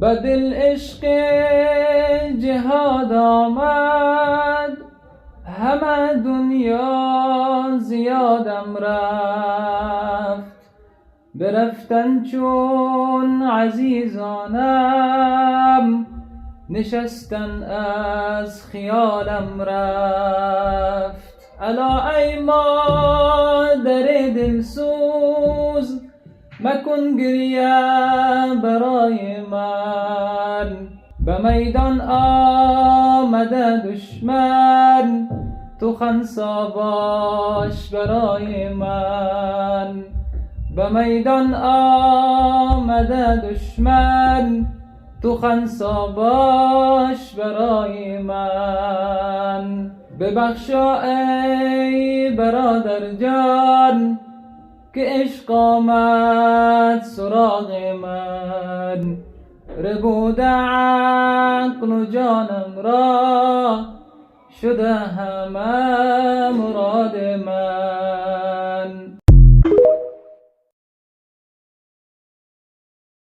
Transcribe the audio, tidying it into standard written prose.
بدل عشق جهاد آمد، همه دنیا زیادم رفت. برفتن چون عزیزانم، نشستن از خیالم رفت. الا ای مادر دلسوز، مکن گریه برای من. به میدان آمده دشمن، تو خنثی باش برای من. به میدان آمده دشمن، تو خنثی باش برای من. ببخشا ای برادر جان، که عشق آمد سراغ من. ربوده عقل و جانم را، شده همه